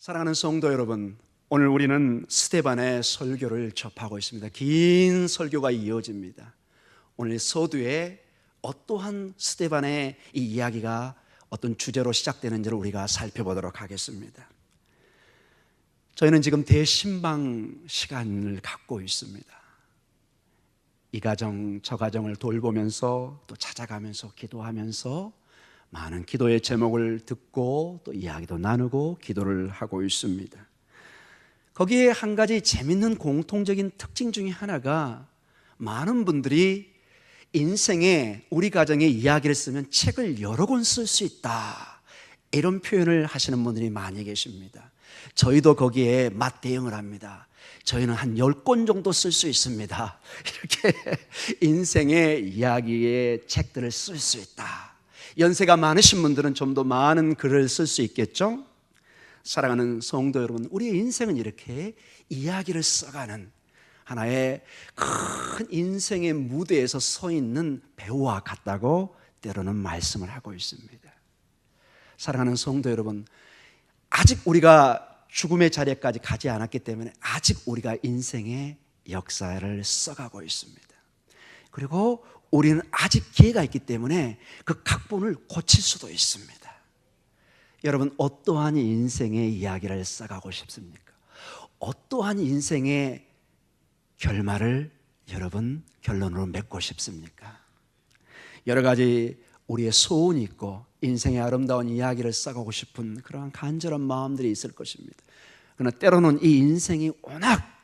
사랑하는 성도 여러분, 오늘 우리는 스데반의 설교를 접하고 있습니다. 긴 설교가 이어집니다. 오늘 서두에 어떠한 스데반의 이 이야기가 어떤 주제로 시작되는지를 우리가 살펴보도록 하겠습니다. 저희는 지금 대신방 시간을 갖고 있습니다. 이 가정 저 가정을 돌보면서 또 찾아가면서 기도하면서 많은 기도의 제목을 듣고 또 이야기도 나누고 기도를 하고 있습니다. 거기에 한 가지 재밌는 공통적인 특징 중에 하나가 많은 분들이 인생에 우리 가정의 이야기를 쓰면 책을 여러 권 쓸 수 있다, 이런 표현을 하시는 분들이 많이 계십니다. 저희도 거기에 맞대응을 합니다. 저희는 한 10권 정도 쓸 수 있습니다. 이렇게 인생의 이야기의 책들을 쓸 수 있다. 연세가 많으신 분들은 좀 더 많은 글을 쓸 수 있겠죠? 사랑하는 성도 여러분, 우리의 인생은 이렇게 이야기를 써가는 하나의 큰 인생의 무대에서 서 있는 배우와 같다고 때로는 말씀을 하고 있습니다. 사랑하는 성도 여러분, 아직 우리가 죽음의 자리까지 가지 않았기 때문에 아직 우리가 인생의 역사를 써가고 있습니다. 그리고 우리는 아직 기회가 있기 때문에 그 각본을 고칠 수도 있습니다. 여러분, 어떠한 인생의 이야기를 써가고 싶습니까? 어떠한 인생의 결말을 여러분 결론으로 맺고 싶습니까? 여러 가지 우리의 소원이 있고 인생의 아름다운 이야기를 써가고 싶은 그러한 간절한 마음들이 있을 것입니다. 그러나 때로는 이 인생이 워낙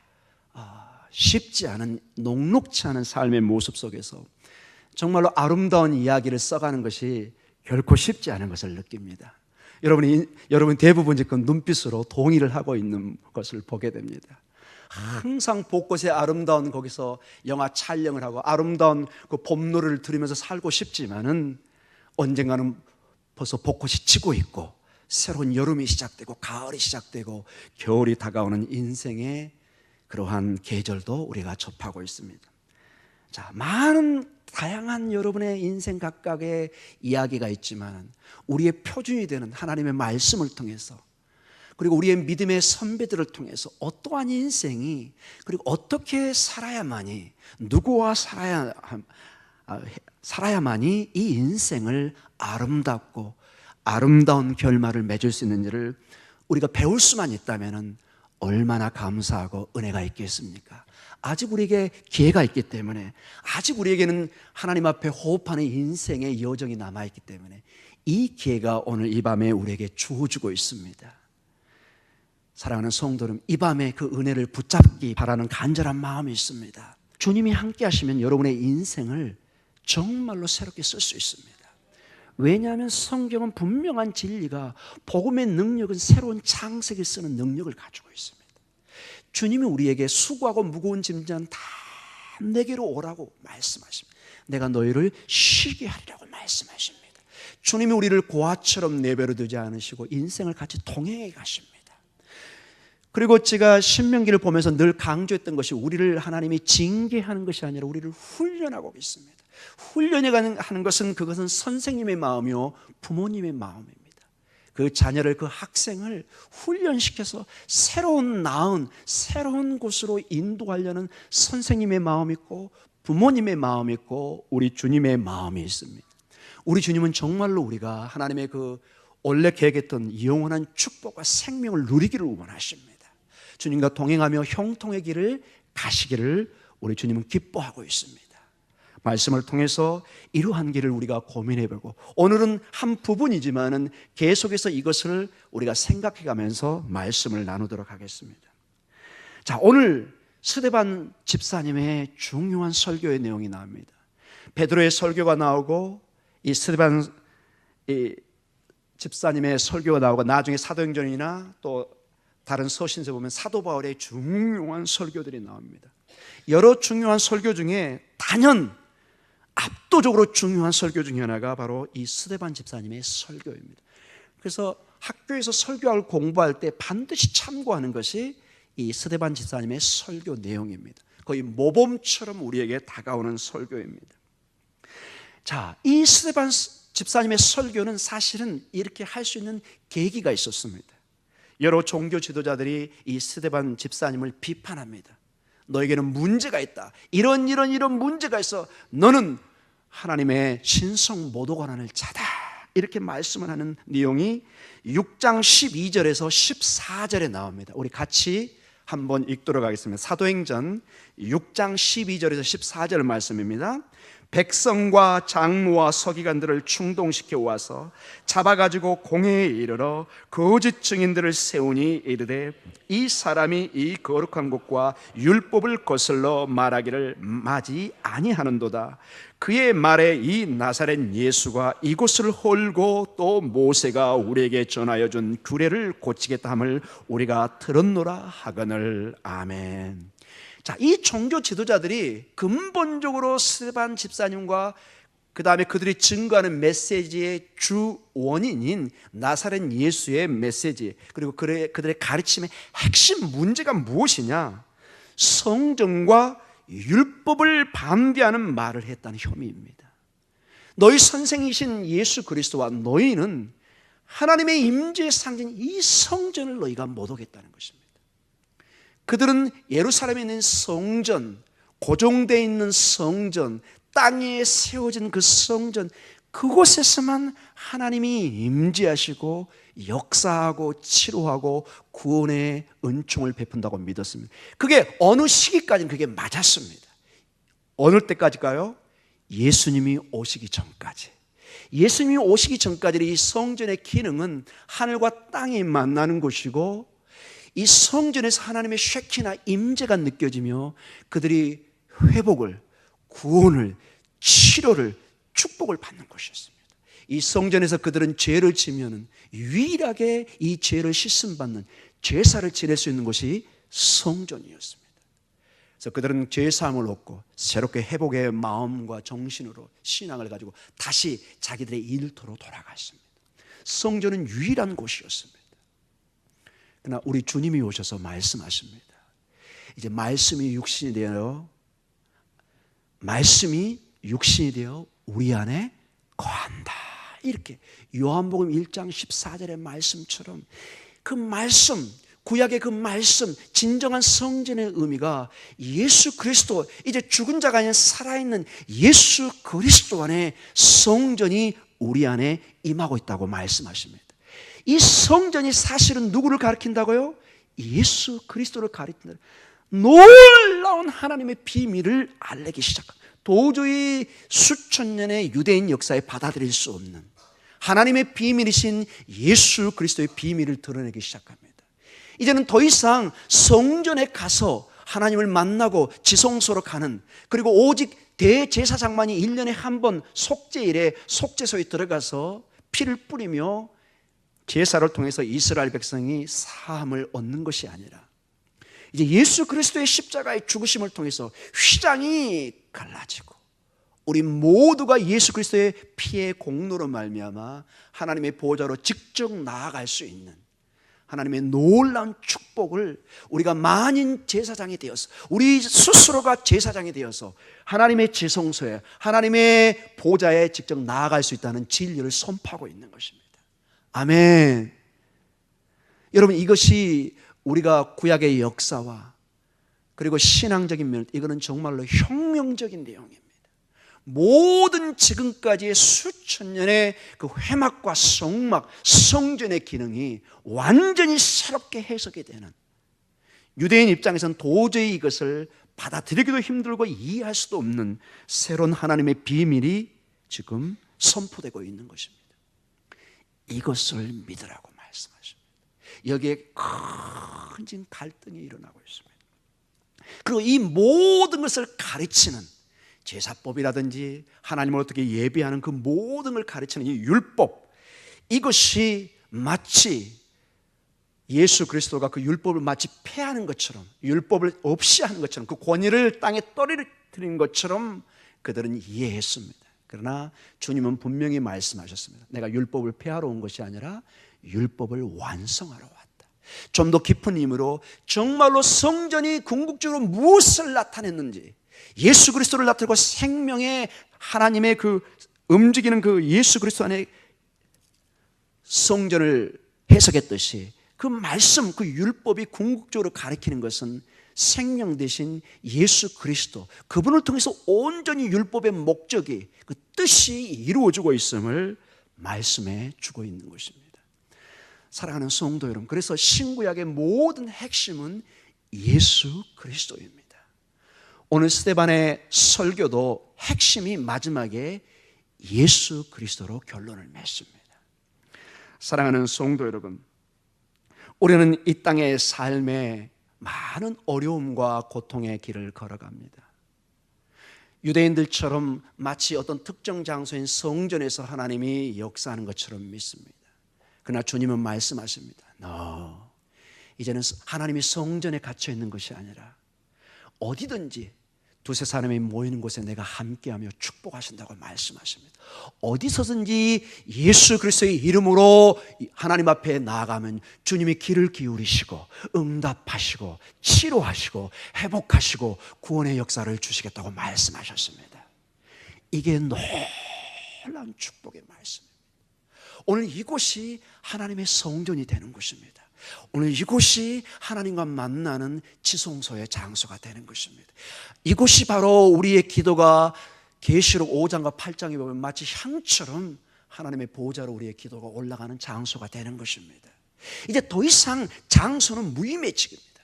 쉽지 않은, 녹록치 않은 삶의 모습 속에서 정말로 아름다운 이야기를 써가는 것이 결코 쉽지 않은 것을 느낍니다. 여러분 대부분 지금 눈빛으로 동의를 하고 있는 것을 보게 됩니다. 항상 벚꽃의 아름다운 거기서 영화 촬영을 하고 아름다운 그 봄노래를 들으면서 살고 싶지만은 언젠가는 벌써 벚꽃이 지고 있고 새로운 여름이 시작되고 가을이 시작되고 겨울이 다가오는 인생의 그러한 계절도 우리가 접하고 있습니다. 자, 많은 다양한 여러분의 인생 각각의 이야기가 있지만 우리의 표준이 되는 하나님의 말씀을 통해서 그리고 우리의 믿음의 선배들을 통해서 어떠한 인생이 그리고 어떻게 살아야만이 누구와 살아야만이 이 인생을 아름답고 아름다운 결말을 맺을 수 있는지를 우리가 배울 수만 있다면 얼마나 감사하고 은혜가 있겠습니까? 아직 우리에게 기회가 있기 때문에 아직 우리에게는 하나님 앞에 호흡하는 인생의 여정이 남아있기 때문에 이 기회가 오늘 이 밤에 우리에게 주어지고 있습니다. 사랑하는 성도님, 이 밤에 그 은혜를 붙잡기 바라는 간절한 마음이 있습니다. 주님이 함께 하시면 여러분의 인생을 정말로 새롭게 쓸 수 있습니다. 왜냐하면 성경은 분명한 진리가 복음의 능력은 새로운 창세기를 쓰는 능력을 가지고 있습니다. 주님이 우리에게 수고하고 무거운 짐진 다 내게로 오라고 말씀하십니다. 내가 너희를 쉬게 하리라고 말씀하십니다. 주님이 우리를 고아처럼 내버려 두지 않으시고 인생을 같이 동행해 가십니다. 그리고 제가 신명기를 보면서 늘 강조했던 것이 우리를 하나님이 징계하는 것이 아니라 우리를 훈련하고 있습니다. 훈련하는 것은 그것은 선생님의 마음이요 부모님의 마음입니다. 그 자녀를, 그 학생을 훈련시켜서 새로운 나은 새로운 곳으로 인도하려는 선생님의 마음이 있고 부모님의 마음이 있고 우리 주님의 마음이 있습니다. 우리 주님은 정말로 우리가 하나님의 그 원래 계획했던 영원한 축복과 생명을 누리기를 원하십니다. 주님과 동행하며 형통의 길을 가시기를 우리 주님은 기뻐하고 있습니다. 말씀을 통해서 이러한 길을 우리가 고민해보고 오늘은 한 부분이지만은 계속해서 이것을 우리가 생각해가면서 말씀을 나누도록 하겠습니다. 자, 오늘 스데반 집사님의 중요한 설교의 내용이 나옵니다. 베드로의 설교가 나오고 이 스데반 집사님의 설교가 나오고 나중에 사도행전이나 또 다른 서신서 보면 사도 바울의 중요한 설교들이 나옵니다. 여러 중요한 설교 중에 단연 압도적으로 중요한 설교 중에 하나가 바로 이 스데반 집사님의 설교입니다. 그래서 학교에서 설교를 공부할 때 반드시 참고하는 것이 이 스데반 집사님의 설교 내용입니다. 거의 모범처럼 우리에게 다가오는 설교입니다. 자, 이 스데반 집사님의 설교는 사실은 이렇게 할 수 있는 계기가 있었습니다. 여러 종교 지도자들이 이 스데반 집사님을 비판합니다. 너에게는 문제가 있다. 이런 문제가 있어. 너는 하나님의 신성 모독하는 자다. 이렇게 말씀을 하는 내용이 6장 12절에서 14절에 나옵니다. 우리 같이 한번 읽도록 하겠습니다. 사도행전 6장 12절에서 14절 말씀입니다. 백성과 장로와 서기관들을 충동시켜 와서 잡아가지고 공회에 이르러 거짓 증인들을 세우니 이르되 이 사람이 이 거룩한 곳과 율법을 거슬러 말하기를 마지 아니하는도다. 그의 말에 이 나사렛 예수가 이곳을 홀고 또 모세가 우리에게 전하여 준 규례를 고치겠다 함을 우리가 들었노라 하거늘. 아멘. 자, 이 종교 지도자들이 근본적으로 스데반 집사님과 그 다음에 그들이 증거하는 메시지의 주 원인인 나사렛 예수의 메시지, 그리고 그들의 가르침의 핵심 문제가 무엇이냐? 성경과 율법을 반대하는 말을 했다는 혐의입니다. 너희 선생이신 예수 그리스도와 너희는 하나님의 임재의 상징 이 성전을 너희가 모독했다는 것입니다. 그들은 예루살렘에 있는 성전, 고정되어 있는 성전, 땅에 세워진 그 성전, 그곳에서만 하나님이 임재하시고 역사하고 치료하고 구원의 은총을 베푼다고 믿었습니다. 그게 어느 시기까지는 그게 맞았습니다. 어느 때까지일까요? 예수님이 오시기 전까지. 예수님이 오시기 전까지 이 성전의 기능은 하늘과 땅이 만나는 곳이고, 이 성전에서 하나님의 쉐키나 임재가 느껴지며 그들이 회복을, 구원을, 치료를, 축복을 받는 것이었습니다. 이 성전에서 그들은 죄를 지면은 유일하게 이 죄를 씻음받는 제사를 지낼 수 있는 곳이 성전이었습니다. 그래서 그들은 죄사함을 얻고 새롭게 회복의 마음과 정신으로 신앙을 가지고 다시 자기들의 일터로 돌아갔습니다. 성전은 유일한 곳이었습니다. 그러나 우리 주님이 오셔서 말씀하십니다. 이제 말씀이 육신이 되어 우리 안에 거한다. 이렇게 요한복음 1장 14절의 말씀처럼 그 말씀, 구약의 그 말씀, 진정한 성전의 의미가 예수 그리스도, 이제 죽은 자가 아닌 살아있는 예수 그리스도 안에 성전이 우리 안에 임하고 있다고 말씀하십니다. 이 성전이 사실은 누구를 가리킨다고요? 예수 그리스도를 가리킨다. 놀라운 하나님의 비밀을 알리기 시작합니다. 도저히 수천 년의 유대인 역사에 받아들일 수 없는 하나님의 비밀이신 예수 그리스도의 비밀을 드러내기 시작합니다. 이제는 더 이상 성전에 가서 하나님을 만나고 지성소로 가는, 그리고 오직 대제사장만이 1년에 한 번 속죄일에 속죄소에 들어가서 피를 뿌리며 제사를 통해서 이스라엘 백성이 사함을 얻는 것이 아니라, 이제 예수 그리스도의 십자가의 죽으심을 통해서 휘장이 갈라지고 우리 모두가 예수 그리스도의 피의 공로로 말미암아 하나님의 보좌로 직접 나아갈 수 있는 하나님의 놀라운 축복을 우리가 만인 제사장이 되어서, 우리 스스로가 제사장이 되어서 하나님의 지성소에, 하나님의 보좌에 직접 나아갈 수 있다는 진리를 선포하고 있는 것입니다. 아멘. 여러분, 이것이 우리가 구약의 역사와 그리고 신앙적인 면, 이거는 정말로 혁명적인 내용입니다. 모든 지금까지의 수천 년의 그 회막과 성막, 성전의 기능이 완전히 새롭게 해석이 되는, 유대인 입장에서는 도저히 이것을 받아들이기도 힘들고 이해할 수도 없는 새로운 하나님의 비밀이 지금 선포되고 있는 것입니다. 이것을 믿으라고 말씀하십니다. 여기에 큰 갈등이 일어나고 있습니다. 그리고 이 모든 것을 가르치는 제사법이라든지 하나님을 어떻게 예배하는 그 모든 걸 가르치는 이 율법, 이것이 마치 예수 그리스도가 그 율법을 마치 폐하는 것처럼, 율법을 없이 하는 것처럼, 그 권위를 땅에 떨어뜨리는 것처럼 그들은 이해했습니다. 그러나 주님은 분명히 말씀하셨습니다. 내가 율법을 폐하러 온 것이 아니라 율법을 완성하러 왔다. 좀 더 깊은 의미로 정말로 성전이 궁극적으로 무엇을 나타냈는지, 예수 그리스도를 나타내고 생명의 하나님의 그 움직이는 그 예수 그리스도 안에 성전을 해석했듯이 그 말씀, 그 율법이 궁극적으로 가리키는 것은 생명 대신 예수 그리스도, 그분을 통해서 온전히 율법의 목적이, 그 뜻이 이루어지고 있음을 말씀해 주고 있는 것입니다. 사랑하는 성도 여러분, 그래서 신구약의 모든 핵심은 예수 그리스도입니다. 오늘 스데반의 설교도 핵심이 마지막에 예수 그리스도로 결론을 맺습니다. 사랑하는 성도 여러분, 우리는 이 땅의 삶에 많은 어려움과 고통의 길을 걸어갑니다. 유대인들처럼 마치 어떤 특정 장소인 성전에서 하나님이 역사하는 것처럼 믿습니다. 그러나 주님은 말씀하십니다. 이제는 하나님이 성전에 갇혀 있는 것이 아니라 어디든지 두세 사람이 모이는 곳에 내가 함께하며 축복하신다고 말씀하십니다. 어디서든지 예수 그리스도의 이름으로 하나님 앞에 나아가면 주님이 귀를 기울이시고 응답하시고 치료하시고 회복하시고 구원의 역사를 주시겠다고 말씀하셨습니다. 이게 놀라운 축복의 말씀입니다. 오늘 이곳이 하나님의 성전이 되는 것입니다. 오늘 이곳이 하나님과 만나는 지성소의 장소가 되는 것입니다. 이곳이 바로 우리의 기도가 계시록 5장과 8장에 보면 마치 향처럼 하나님의 보호자로 우리의 기도가 올라가는 장소가 되는 것입니다. 이제 더 이상 장소는 무의미해집니다.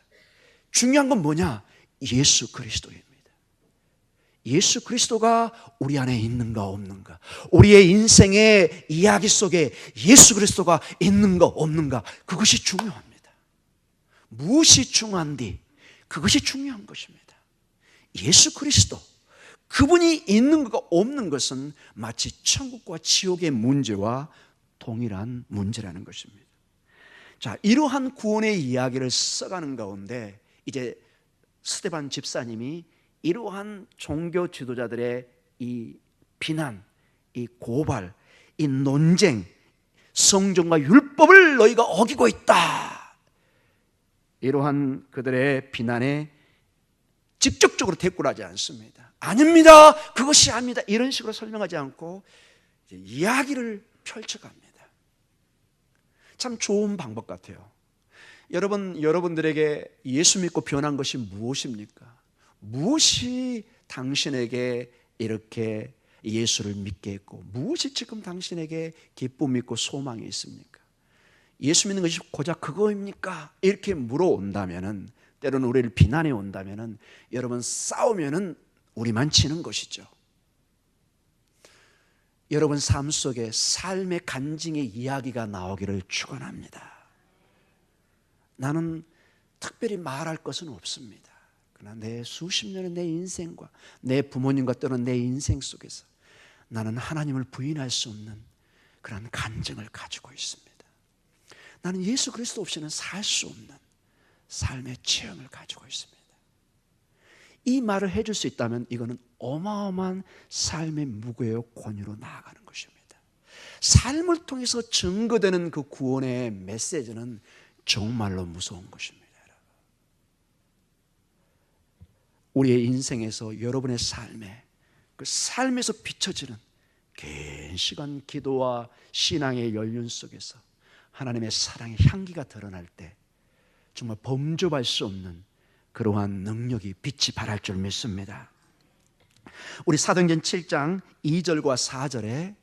중요한 건 뭐냐? 예수 그리스도입니다. 예수 그리스도가 우리 안에 있는가 없는가, 우리의 인생의 이야기 속에 예수 그리스도가 있는가 없는가, 그것이 중요합니다. 무엇이 중요한디? 그것이 중요한 것입니다. 예수 그리스도, 그분이 있는 것과 없는 것은 마치 천국과 지옥의 문제와 동일한 문제라는 것입니다. 자, 이러한 구원의 이야기를 써가는 가운데 이제 스데반 집사님이 이러한 종교 지도자들의 이 비난, 이 고발, 이 논쟁, 성경과 율법을 너희가 어기고 있다, 이러한 그들의 비난에 직접적으로 대꾸를 하지 않습니다. 아닙니다, 그것이 아닙니다, 이런 식으로 설명하지 않고 이제 이야기를 펼쳐갑니다. 참 좋은 방법 같아요. 여러분들에게 예수 믿고 변한 것이 무엇입니까? 무엇이 당신에게 이렇게 예수를 믿게 했고, 무엇이 지금 당신에게 기쁨이 있고 소망이 있습니까? 예수 믿는 것이 고작 그거입니까? 이렇게 물어온다면은, 때로는 우리를 비난해 온다면은, 여러분 싸우면은 우리만 지는 것이죠. 여러분 삶 속에 삶의 간증의 이야기가 나오기를 축원합니다. 나는 특별히 말할 것은 없습니다. 그러나 내 수십 년의 내 인생과 내 부모님과 때로는 내 인생 속에서 나는 하나님을 부인할 수 없는 그런 간증을 가지고 있습니다. 나는 예수 그리스도 없이는 살 수 없는 삶의 체험을 가지고 있습니다. 이 말을 해줄 수 있다면 이거는 어마어마한 삶의 무게와 권위로 나아가는 것입니다. 삶을 통해서 증거되는 그 구원의 메시지는 정말로 무서운 것입니다. 우리의 인생에서 여러분의 삶에, 그 삶에서 비춰지는 긴 시간 기도와 신앙의 연륜 속에서 하나님의 사랑의 향기가 드러날 때 정말 범접할 수 없는 그러한 능력이 빛이 발할 줄 믿습니다. 우리 사도행전 7장 2절과 4절에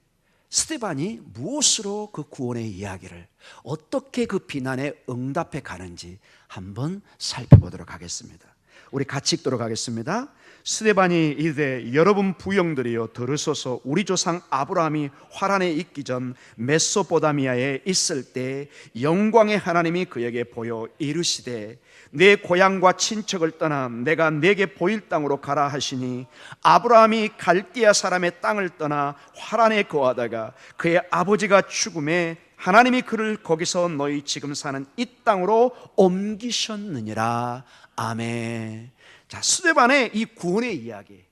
스데반이 무엇으로 그 구원의 이야기를, 어떻게 그 비난에 응답해 가는지 한번 살펴보도록 하겠습니다. 우리 같이 읽도록 하겠습니다. 스데반이 이르되 여러분 부형들이여 들으소서. 우리 조상 아브라함이 화란에 있기 전 메소포다미아에 있을 때 영광의 하나님이 그에게 보여 이르시되 내 고향과 친척을 떠나 내가 내게 보일 땅으로 가라 하시니 아브라함이 갈대아 사람의 땅을 떠나 화란에 거하다가 그의 아버지가 죽음에 하나님이 그를 거기서 너희 지금 사는 이 땅으로 옮기셨느니라. 아멘. 자, 스데반의 이 구원의 이야기,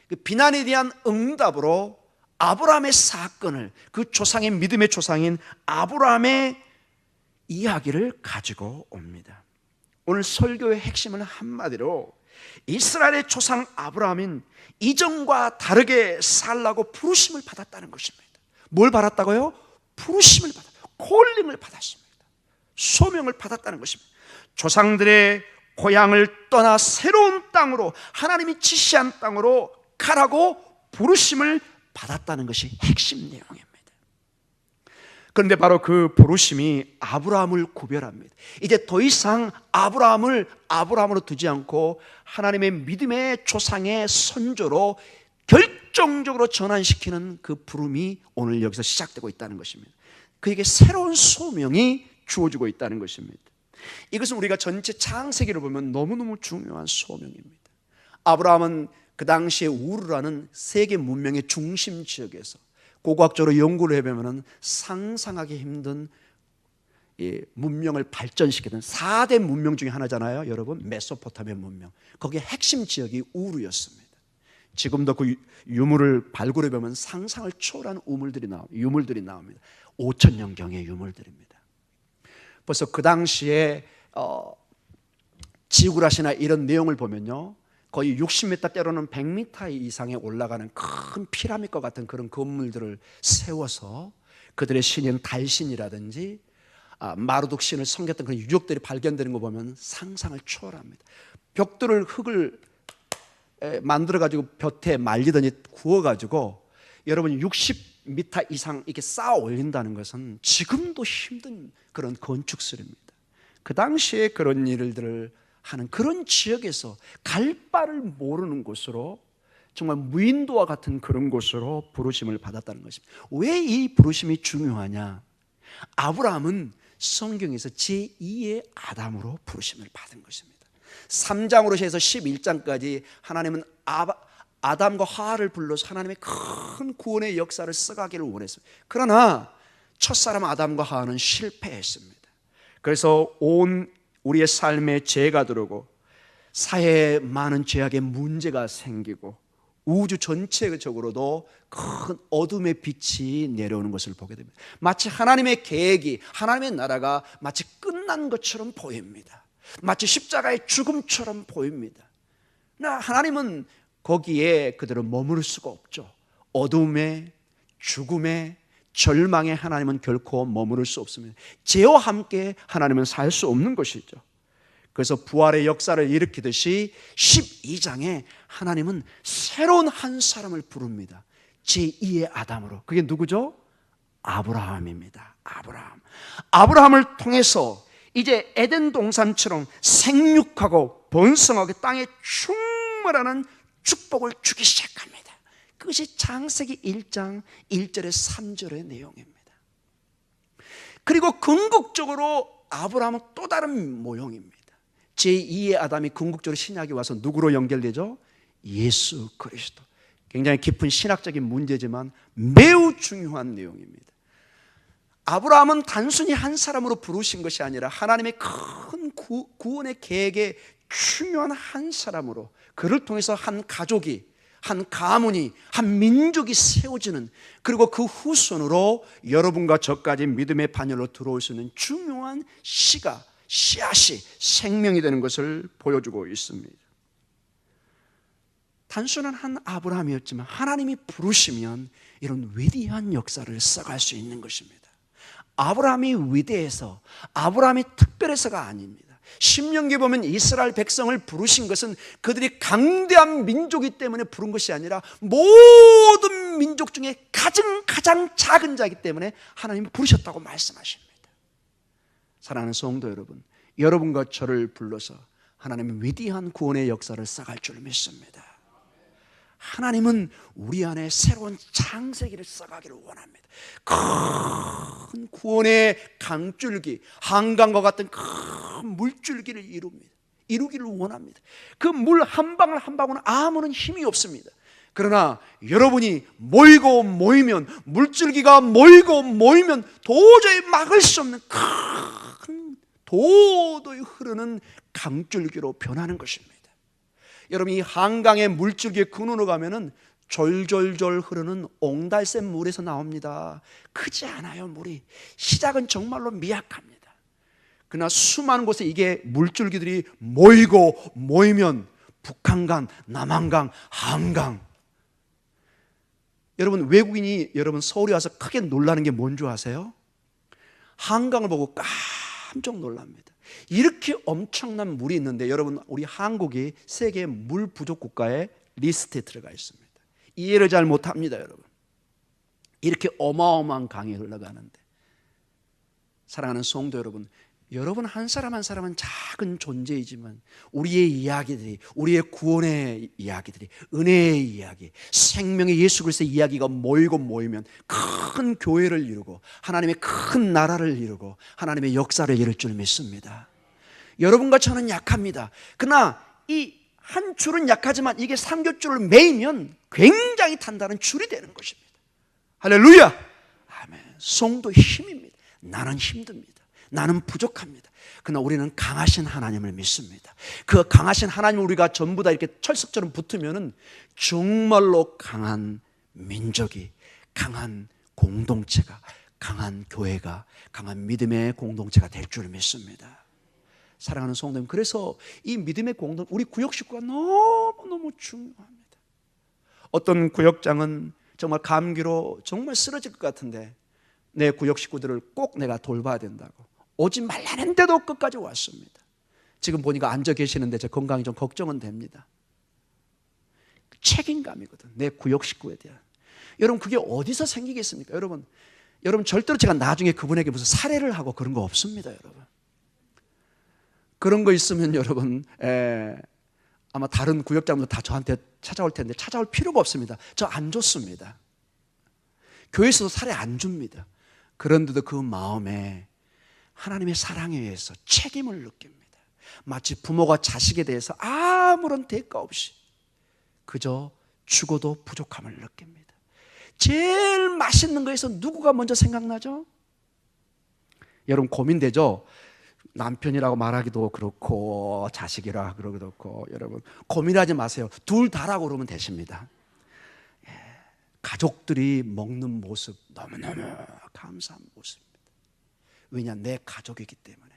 그 비난에 대한 응답으로 아브라함의 사건을, 그 조상의 믿음의 조상인 아브라함의 이야기를 가지고 옵니다. 오늘 설교의 핵심은 한마디로 이스라엘의 조상 아브라함인 이전과 다르게 살라고 부르심을 받았다는 것입니다. 뭘 받았다고요? 부르심을 받았다. 콜링을 받았습니다. 소명을 받았다는 것입니다. 조상들의 고향을 떠나 새로운 땅으로, 하나님이 지시한 땅으로 가라고 부르심을 받았다는 것이 핵심 내용입니다. 그런데 바로 그 부르심이 아브라함을 구별합니다. 이제 더 이상 아브라함을 아브라함으로 두지 않고 하나님의 믿음의 조상의 선조로 결정적으로 전환시키는 그 부름이 오늘 여기서 시작되고 있다는 것입니다. 그에게 새로운 소명이 주어지고 있다는 것입니다. 이것은 우리가 전체 창세기를 보면 너무너무 중요한 소명입니다. 아브라함은 그 당시에 우르라는 세계 문명의 중심 지역에서 고고학적으로 연구를 해보면 상상하기 힘든 문명을 발전시키는 4대 문명 중에 하나잖아요. 여러분, 메소포타미아 문명. 거기에 핵심 지역이 우르였습니다. 지금도 그 유물을 발굴해 보면 상상을 초월한 유물들이 나옵니다. 5,000년경의 유물들입니다. 벌써 그 당시에 지구라시나 이런 내용을 보면요, 거의 60m 때로는 100m 이상에 올라가는 큰 피라미드과 같은 그런 건물들을 세워서 그들의 신인 달신이라든지 마르둑 신을 섬겼던 그런 유적들이 발견되는 거 보면 상상을 초월합니다. 벽돌을 흙을 만들어가지고 볕에 말리더니 구워가지고 여러분 60m 이상 이렇게 쌓아 올린다는 것은 지금도 힘든 그런 건축술입니다. 그 당시에 그런 일들을 하는 그런 지역에서 갈 바를 모르는 곳으로, 정말 무인도와 같은 그런 곳으로 부르심을 받았다는 것입니다. 왜 이 부르심이 중요하냐? 아브라함은 성경에서 제2의 아담으로 부르심을 받은 것입니다. 3장으로 해서 11장까지 하나님은 아담과 하와를 불러서 하나님의 큰 구원의 역사를 써가기를 원했습니다. 그러나 첫사람 아담과 하와는 실패했습니다. 그래서 온 우리의 삶에 죄가 들어오고 사회에 많은 죄악의 문제가 생기고 우주 전체적으로도 큰 어둠의 빛이 내려오는 것을 보게 됩니다. 마치 하나님의 계획이, 하나님의 나라가 마치 끝난 것처럼 보입니다. 마치 십자가의 죽음처럼 보입니다. 그러나 하나님은 거기에 그대로 머무를 수가 없죠. 어둠에, 죽음에, 절망에 하나님은 결코 머무를 수 없습니다. 죄와 함께 하나님은 살 수 없는 것이죠. 그래서 부활의 역사를 일으키듯이 12장에 하나님은 새로운 한 사람을 부릅니다. 제2의 아담으로. 그게 누구죠? 아브라함입니다. 아브라함을 통해서 이제 에덴 동산처럼 생육하고 번성하게 땅에 충만하는 축복을 주기 시작합니다. 그것이 창세기 1장 1절에 3절의 내용입니다. 그리고 궁극적으로 아브라함은 또 다른 모형입니다. 제2의 아담이 궁극적으로 신약에 와서 누구로 연결되죠? 예수 그리스도. 굉장히 깊은 신학적인 문제지만 매우 중요한 내용입니다. 아브라함은 단순히 한 사람으로 부르신 것이 아니라 하나님의 큰 구원의 계획의 중요한 한 사람으로, 그를 통해서 한 가족이, 한 가문이, 한 민족이 세워지는, 그리고 그 후손으로 여러분과 저까지 믿음의 반열로 들어올 수 있는 중요한 씨앗이 생명이 되는 것을 보여주고 있습니다. 단순한 한 아브라함이었지만 하나님이 부르시면 이런 위대한 역사를 써갈 수 있는 것입니다. 아브라함이 위대해서, 아브라함이 특별해서가 아닙니다. 신명기 보면 이스라엘 백성을 부르신 것은 그들이 강대한 민족이기 때문에 부른 것이 아니라 모든 민족 중에 가장 작은 자이기 때문에 하나님이 부르셨다고 말씀하십니다. 사랑하는 성도 여러분, 여러분과 저를 불러서 하나님의 위대한 구원의 역사를 써갈 줄 믿습니다. 하나님은 우리 안에 새로운 창세기를 써가기를 원합니다. 큰 구원의 강줄기, 한강과 같은 큰 물줄기를 이루기를 원합니다. 그 물 한 방울 한 방울은 아무런 힘이 없습니다. 그러나 여러분이 모이면, 물줄기가 모이면 도저히 막을 수 없는 큰 도도히 흐르는 강줄기로 변하는 것입니다. 여러분, 이 한강의 물줄기에 근원으로 가면은 졸졸졸 흐르는 옹달샘 물에서 나옵니다. 크지 않아요. 물이 시작은 정말로 미약합니다. 그러나 수많은 곳에 이게 물줄기들이 모이면 북한강, 남한강, 한강. 여러분, 외국인이 여러분 서울에 와서 크게 놀라는 게 뭔 줄 아세요? 한강을 보고 깜짝 놀랍니다. 이렇게 엄청난 물이 있는데 여러분, 우리 한국이 세계 물 부족 국가의 리스트에 들어가 있습니다. 이해를 잘 못합니다. 여러분, 이렇게 어마어마한 강이 흘러가는데, 사랑하는 성도 여러분, 여러분 한 사람 한 사람은 작은 존재이지만 우리의 이야기들이, 우리의 구원의 이야기들이, 은혜의 이야기, 생명의 예수 그리스도의 이야기가 모이면 큰 교회를 이루고 하나님의 큰 나라를 이루고 하나님의 역사를 이룰 줄 믿습니다. 여러분과 저는 약합니다. 그러나 이 한 줄은 약하지만 이게 삼겹줄을 매이면 굉장히 단단한 줄이 되는 것입니다. 할렐루야. 아멘. 성도의 힘입니다. 나는 힘듭니다. 나는 부족합니다. 그러나 우리는 강하신 하나님을 믿습니다. 그 강하신 하나님, 우리가 전부 다 이렇게 철석처럼 붙으면은 정말로 강한 민족이, 강한 공동체가, 강한 교회가, 강한 믿음의 공동체가 될 줄 믿습니다. 사랑하는 성도님, 그래서 이 믿음의 공동, 우리 구역 식구가 너무너무 중요합니다. 어떤 구역장은 정말 감기로 정말 쓰러질 것 같은데 내 구역 식구들을 꼭 내가 돌봐야 된다고 오지 말라는데도 끝까지 왔습니다. 지금 보니까 앉아 계시는데 제 건강이 좀 걱정은 됩니다. 책임감이거든, 내 구역 식구에 대한. 여러분, 그게 어디서 생기겠습니까? 여러분 절대로 제가 나중에 그분에게 무슨 살해를 하고 그런 거 없습니다. 여러분, 그런 거 있으면 여러분 아마 다른 구역장도 다 저한테 찾아올 텐데 찾아올 필요가 없습니다. 저 안 좋습니다. 교회에서도 살해 안 줍니다. 그런데도 그 마음에 하나님의 사랑에 의해서 책임을 느낍니다. 마치 부모가 자식에 대해서 아무런 대가 없이 그저 죽어도 부족함을 느낍니다. 제일 맛있는 거에서 누구가 먼저 생각나죠? 여러분, 고민되죠? 남편이라고 말하기도 그렇고 자식이라 그러기도 그렇고. 여러분, 고민하지 마세요. 둘 다라고 그러면 되십니다. 가족들이 먹는 모습 너무너무 감사한 모습입니다. 왜냐, 내 가족이기 때문에.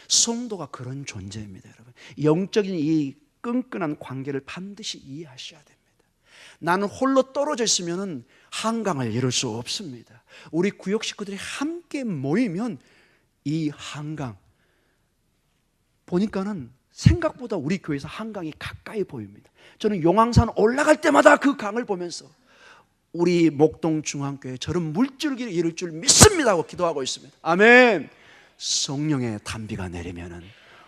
성도가 그런 존재입니다. 여러분, 영적인 이 끈끈한 관계를 반드시 이해하셔야 됩니다. 나는 홀로 떨어져 있으면 한강을 이룰 수 없습니다. 우리 구역 식구들이 함께 모이면 이 한강, 보니까는 생각보다 우리 교회에서 한강이 가까이 보입니다. 저는 용왕산 올라갈 때마다 그 강을 보면서 우리 목동중앙교회 저런 물줄기를 이룰 줄 믿습니다 하고 기도하고 있습니다. 아멘. 성령의 단비가 내리면은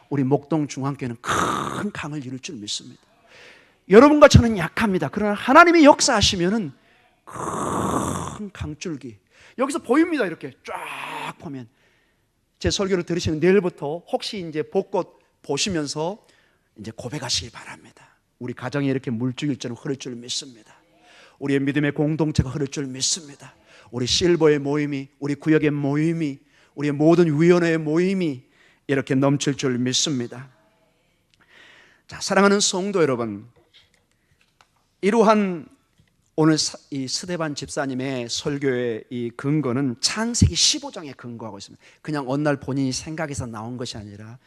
우리 목동중앙교회는 큰 강을 이룰 줄 믿습니다. 여러분과 저는 약합니다. 그러나 하나님이 역사하시면은 큰 강줄기 여기서 보입니다. 이렇게 쫙 보면. 제 설교를 들으시면 내일부터 혹시 이제 벚꽃 보시면서 이제 고백하시기 바랍니다. 우리 가정이 이렇게 물줄기처럼 흐를 줄 믿습니다. 우리의 믿음의 공동체가 흐를 줄 믿습니다. 우리 실버의 모임이, 우리 구역의 모임이, 우리의 모든 위원회의 모임이 이렇게 넘칠 줄 믿습니다. 자, 사랑하는 성도 여러분, 이러한 오늘 이 스데반 집사님의 설교의 이 근거는 창세기 15장에 근거하고 있습니다. 그냥 어느 날 본인이 생각해서 나온 것이 아니라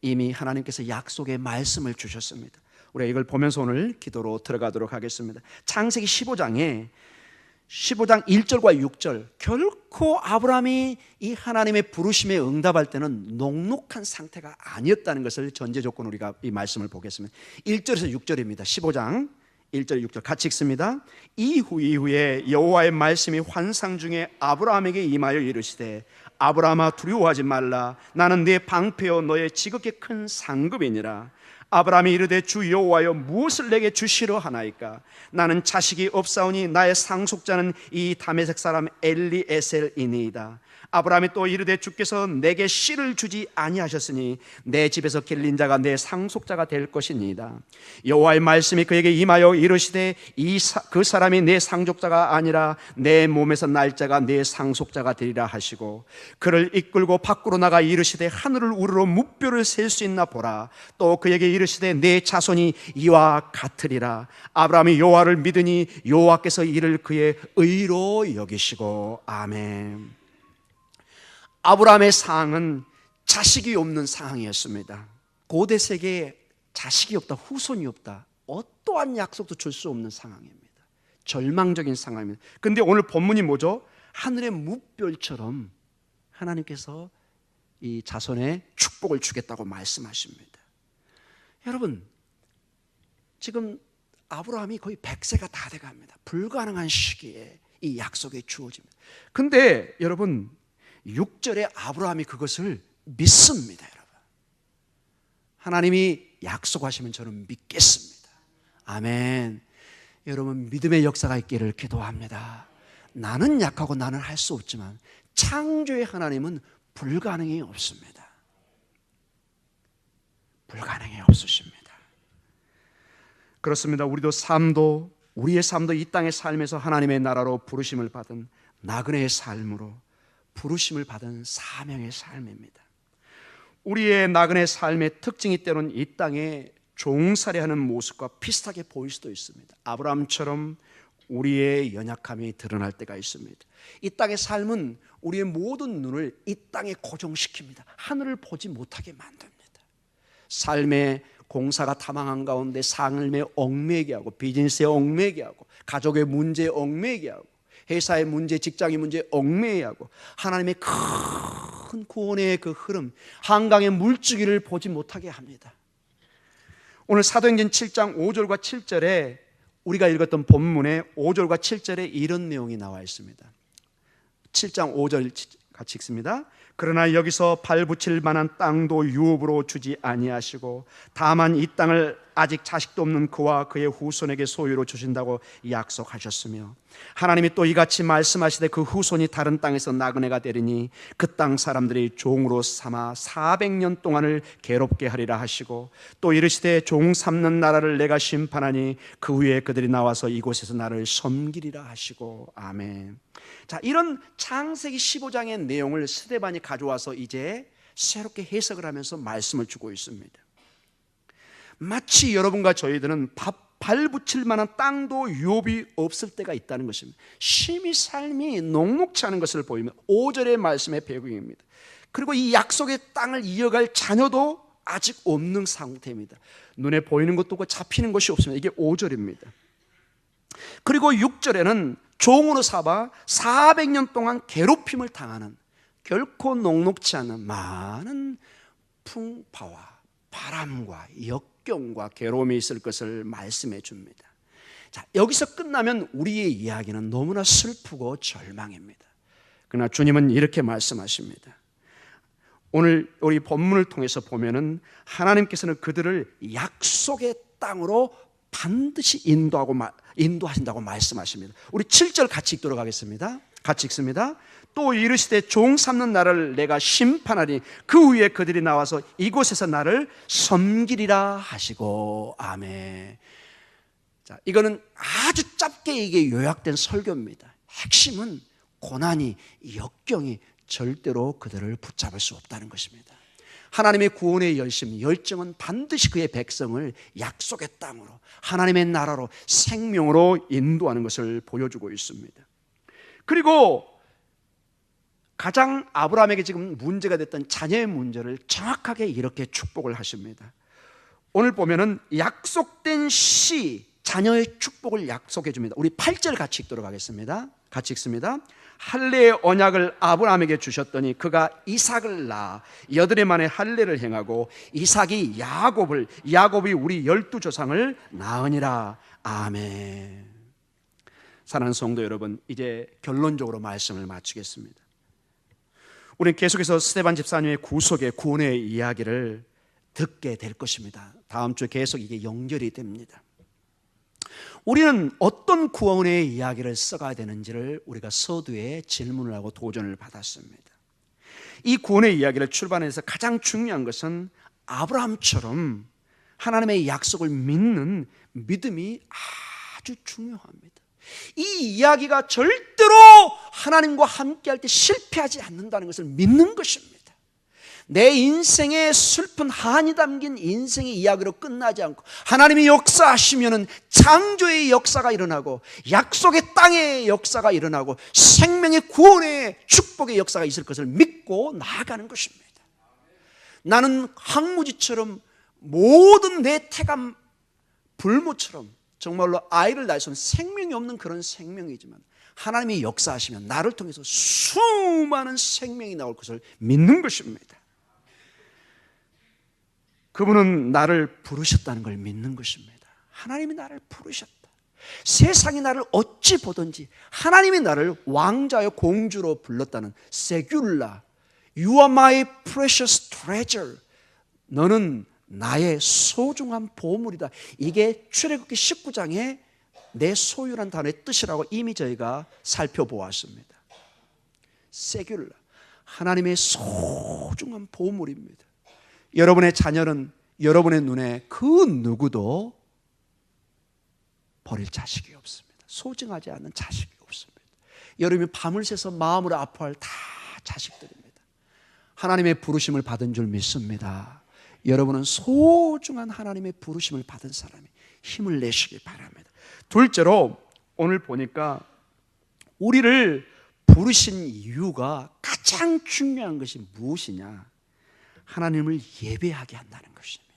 이미 하나님께서 약속의 말씀을 주셨습니다. 우리가 이걸 보면서 오늘 기도로 들어가도록 하겠습니다. 창세기 15장 1절과 6절, 결코 아브라함이 이 하나님의 부르심에 응답할 때는 녹록한 상태가 아니었다는 것을 전제 조건 우리가 이 말씀을 보겠습니다. 1절에서 6절입니다. 15장 1절 6절 같이 읽습니다. 이후에 여호와의 말씀이 환상 중에 아브라함에게 임하여 이르시되 아브라함아 두려워하지 말라. 나는 네 방패요 너의 지극히 큰 상급이니라. 아브라함이 이르되 주 여호와여 무엇을 내게 주시려 하나이까? 나는 자식이 없사오니 나의 상속자는 이 다메섹 사람 엘리에셀이니이다. 아브라함이 또 이르되 주께서 내게 씨를 주지 아니하셨으니 내 집에서 길린 자가 내 상속자가 될 것이니이다. 여호와의 말씀이 그에게 임하여 이르시되 그 사람이 내 상속자가 아니라 내 몸에서 날 자가 내 상속자가 되리라 하시고 그를 이끌고 밖으로 나가 이르시되 하늘을 우러러 무뼈를 셀 수 있나 보라. 또 그에게 이르시되 내 자손이 이와 같으리라. 아브라함이 여호와를 믿으니 여호와께서 이를 그의 의로 여기시고. 아멘. 아브라함의 상황은 자식이 없는 상황이었습니다. 고대 세계에 자식이 없다, 후손이 없다, 어떠한 약속도 줄 수 없는 상황입니다. 절망적인 상황입니다. 그런데 오늘 본문이 뭐죠? 하늘의 무별처럼 하나님께서 이 자손에 축복을 주겠다고 말씀하십니다. 여러분, 지금 아브라함이 거의 100세가 다 돼갑니다. 불가능한 시기에 이 약속이 주어집니다. 근데 여러분, 6절에 아브라함이 그것을 믿습니다. 여러분, 하나님이 약속하시면 저는 믿겠습니다. 아멘. 여러분, 믿음의 역사가 있기를 기도합니다. 나는 약하고 나는 할 수 없지만 창조의 하나님은 불가능이 없습니다. 불가능이 없으십니다. 그렇습니다. 우리의 삶도 이 땅의 삶에서 하나님의 나라로 부르심을 받은 나그네의 삶으로 부르심을 받은 사명의 삶입니다. 우리의 나그네 삶의 특징이 때로는 이 땅에 종살이하는 모습과 비슷하게 보일 수도 있습니다. 아브라함처럼 우리의 연약함이 드러날 때가 있습니다. 이 땅의 삶은 우리의 모든 눈을 이 땅에 고정시킵니다. 하늘을 보지 못하게 만듭니다. 삶의 공사가 타망한 가운데 삶에 얽매게 하고, 비즈니스에 얽매게 하고, 가족의 문제에 얽매게 하고, 회사의 문제, 직장의 문제에 얽매게 하고, 하나님의 큰 구원의 그 흐름, 한강의 물줄기를 보지 못하게 합니다. 오늘 사도행전 7장 5절과 7절에 우리가 읽었던 본문에 5절과 7절에 이런 내용이 나와 있습니다. 7장 5절 같이 읽습니다. 그러나 여기서 발붙일 만한 땅도 유업으로 주지 아니하시고 다만 이 땅을 아직 자식도 없는 그와 그의 후손에게 소유로 주신다고 약속하셨으며, 하나님이 또 이같이 말씀하시되 그 후손이 다른 땅에서 나그네가 되리니 그 땅 사람들이 종으로 삼아 400년 동안을 괴롭게 하리라 하시고, 또 이르시되 종 삼는 나라를 내가 심판하니 그 후에 그들이 나와서 이곳에서 나를 섬기리라 하시고. 아멘. 자, 이런 창세기 15장의 내용을 스데반이 가져와서 이제 새롭게 해석을 하면서 말씀을 주고 있습니다. 마치 여러분과 저희들은 발붙일 만한 땅도 유업이 없을 때가 있다는 것입니다. 심히 삶이 녹록치 않은 것을 보이면 5절의 말씀의 배경입니다. 그리고 이 약속의 땅을 이어갈 자녀도 아직 없는 상태입니다. 눈에 보이는 것도 없고 잡히는 것이 없습니다. 이게 5절입니다. 그리고 6절에는 종으로 삼아 400년 동안 괴롭힘을 당하는, 결코 녹록치 않은 많은 풍파와 바람과 역경과 괴로움이 있을 것을 말씀해 줍니다. 자, 여기서 끝나면 우리의 이야기는 너무나 슬프고 절망입니다. 그러나 주님은 이렇게 말씀하십니다. 오늘 우리 본문을 통해서 보면은 하나님께서는 그들을 약속의 땅으로 반드시 인도하신다고 말씀하십니다. 우리 7절 같이 읽도록 하겠습니다. 같이 읽습니다. 또 이르시되 종 삼는 나라를 내가 심판하니 그 후에 그들이 나와서 이곳에서 나를 섬기리라 하시고. 아멘. 자, 이거는 아주 짧게 이게 요약된 설교입니다. 핵심은 고난이, 역경이 절대로 그들을 붙잡을 수 없다는 것입니다. 하나님의 구원의 열정은 반드시 그의 백성을 약속의 땅으로, 하나님의 나라로, 생명으로 인도하는 것을 보여주고 있습니다. 그리고 가장 아브라함에게 지금 문제가 됐던 자녀의 문제를 정확하게 이렇게 축복을 하십니다. 오늘 보면은 약속된 자녀의 축복을 약속해 줍니다. 우리 8절 같이 읽도록 하겠습니다. 같이 읽습니다. 할례의 언약을 아브라함에게 주셨더니 그가 이삭을 낳아 여드레 만에 할례를 행하고 이삭이 야곱이 우리 12조상을 낳으니라. 아멘. 사랑하는 성도 여러분, 이제 결론적으로 말씀을 마치겠습니다. 우리는 계속해서 스데반 집사님의 구원의 이야기를 듣게 될 것입니다. 다음 주에 계속 이게 연결이 됩니다. 우리는 어떤 구원의 이야기를 써가야 되는지를 우리가 서두에 질문을 하고 도전을 받았습니다. 이 구원의 이야기를 출발해서 가장 중요한 것은 아브라함처럼 하나님의 약속을 믿는 믿음이 아주 중요합니다. 이 이야기가 절대로 하나님과 함께할 때 실패하지 않는다는 것을 믿는 것입니다. 내 인생의 슬픈 한이 담긴 인생의 이야기로 끝나지 않고 하나님이 역사하시면은 창조의 역사가 일어나고 약속의 땅의 역사가 일어나고 생명의 구원의 축복의 역사가 있을 것을 믿고 나아가는 것입니다. 나는 항무지처럼 모든 내 태가 불모처럼 정말로 아이를 낳을 수 없는 생명이 없는 그런 생명이지만 하나님이 역사하시면 나를 통해서 수많은 생명이 나올 것을 믿는 것입니다. 그분은 나를 부르셨다는 걸 믿는 것입니다. 하나님이 나를 부르셨다. 세상이 나를 어찌 보든지 하나님이 나를 왕자여 공주로 불렀다는 세귤라, You are my precious treasure. 너는 나의 소중한 보물이다. 이게 출애굽기 19장에 내 소유란 단어의 뜻이라고 이미 저희가 살펴보았습니다. 세귤라, 하나님의 소중한 보물입니다. 여러분의 자녀는 여러분의 눈에 그 누구도 버릴 자식이 없습니다. 소중하지 않는 자식이 없습니다. 여러분이 밤을 새서 마음으로 아파할 다 자식들입니다. 하나님의 부르심을 받은 줄 믿습니다. 여러분은 소중한 하나님의 부르심을 받은 사람이 힘을 내시기 바랍니다. 둘째로 오늘 보니까 우리를 부르신 이유가 가장 중요한 것이 무엇이냐? 하나님을 예배하게 한다는 것입니다.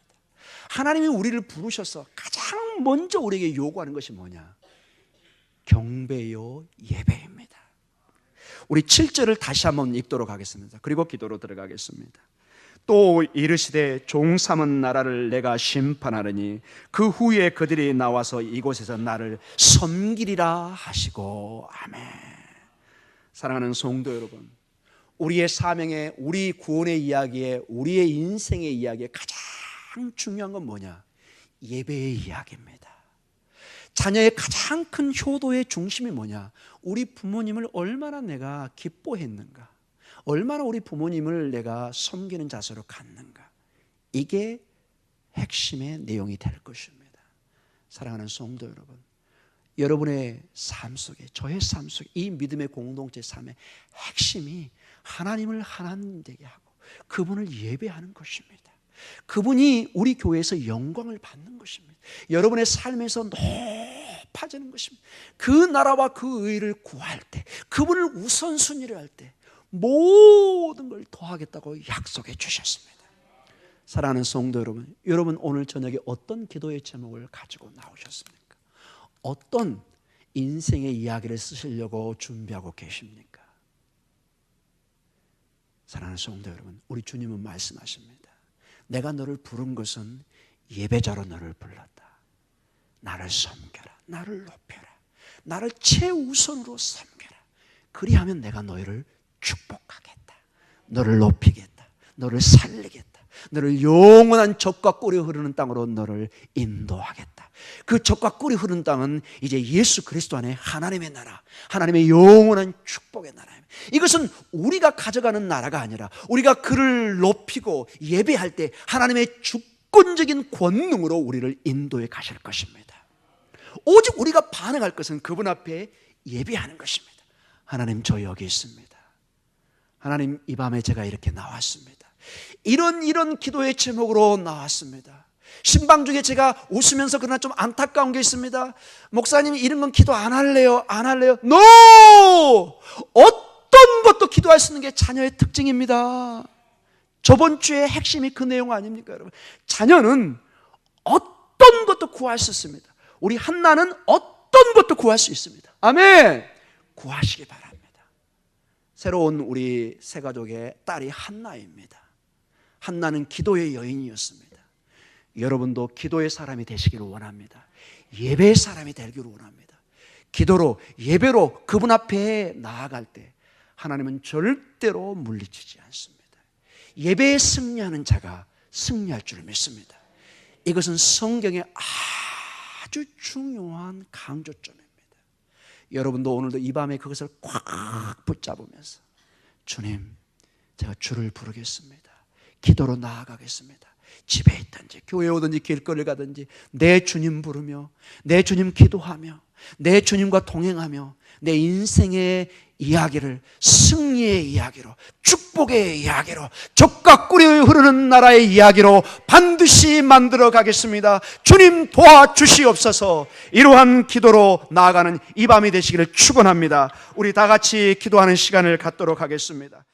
하나님이 우리를 부르셔서 가장 먼저 우리에게 요구하는 것이 뭐냐? 경배요 예배입니다. 우리 7절을 다시 한번 읽도록 하겠습니다. 그리고 기도로 들어가겠습니다. 또 이르시되 종 삼은 나라를 내가 심판하느니 그 후에 그들이 나와서 이곳에서 나를 섬기리라 하시고. 아멘. 사랑하는 성도 여러분, 우리의 사명에, 우리 구원의 이야기에, 우리의 인생의 이야기에 가장 중요한 건 뭐냐? 예배의 이야기입니다. 자녀의 가장 큰 효도의 중심이 뭐냐? 우리 부모님을 얼마나 내가 기뻐했는가? 얼마나 우리 부모님을 내가 섬기는 자세로 갔는가? 이게 핵심의 내용이 될 것입니다. 사랑하는 성도 여러분, 여러분의 삶 속에, 저의 삶 속에, 이 믿음의 공동체 삶의 핵심이 하나님을 하나님 되게 하고 그분을 예배하는 것입니다. 그분이 우리 교회에서 영광을 받는 것입니다. 여러분의 삶에서 높아지는 것입니다. 그 나라와 그 의를 구할 때, 그분을 우선순위를 할 때 모든 걸 더하겠다고 약속해 주셨습니다. 사랑하는 성도 여러분, 여러분 오늘 저녁에 어떤 기도의 제목을 가지고 나오셨습니까? 어떤 인생의 이야기를 쓰시려고 준비하고 계십니까? 사랑하는 성도 여러분, 우리 주님은 말씀하십니다. 내가 너를 부른 것은 예배자로 너를 불렀다. 나를 섬겨라, 나를 높여라, 나를 최우선으로 섬겨라. 그리하면 내가 너희를 축복하겠다, 너를 높이겠다, 너를 살리겠다, 너를 영원한 젖과 꿀이 흐르는 땅으로 너를 인도하겠다. 그 젖과 꿀이 흐르는 땅은 이제 예수 그리스도 안에 하나님의 나라, 하나님의 영원한 축복의 나라입니다. 이것은 우리가 가져가는 나라가 아니라 우리가 그를 높이고 예배할 때 하나님의 주권적인 권능으로 우리를 인도해 가실 것입니다. 오직 우리가 반응할 것은 그분 앞에 예배하는 것입니다. 하나님, 저 여기 있습니다. 하나님, 이 밤에 제가 이렇게 나왔습니다. 이런 기도의 제목으로 나왔습니다. 신방 중에 제가 웃으면서 그러나 좀 안타까운 게 있습니다. 목사님이 이런 건 기도 안 할래요? 안 할래요? NO! 어떤 것도 기도할 수 있는 게 자녀의 특징입니다. 저번 주에 핵심이 그 내용 아닙니까, 여러분? 자녀는 어떤 것도 구할 수 있습니다. 우리 한나는 어떤 것도 구할 수 있습니다. 아멘! 구하시기 바랍니다. 새로운 우리 세 가족의 딸이 한나입니다. 한나는 기도의 여인이었습니다. 여러분도 기도의 사람이 되시기를 원합니다. 예배의 사람이 되기를 원합니다. 기도로, 예배로 그분 앞에 나아갈 때 하나님은 절대로 물리치지 않습니다. 예배에 승리하는 자가 승리할 줄 믿습니다. 이것은 성경의 아주 중요한 강조점입니다. 여러분도 오늘도 이 밤에 그것을 꽉 붙잡으면서 주님, 제가 주를 부르겠습니다. 기도로 나아가겠습니다. 집에 있든지 교회에 오든지 길거리를 가든지 내 주님 부르며 내 주님 기도하며 내 주님과 동행하며 내 인생의 이야기를 승리의 이야기로, 축복의 이야기로, 젖과 꿀이 흐르는 나라의 이야기로 반드시 만들어 가겠습니다. 주님 도와주시옵소서. 이러한 기도로 나아가는 이 밤이 되시기를 축원합니다. 우리 다 같이 기도하는 시간을 갖도록 하겠습니다.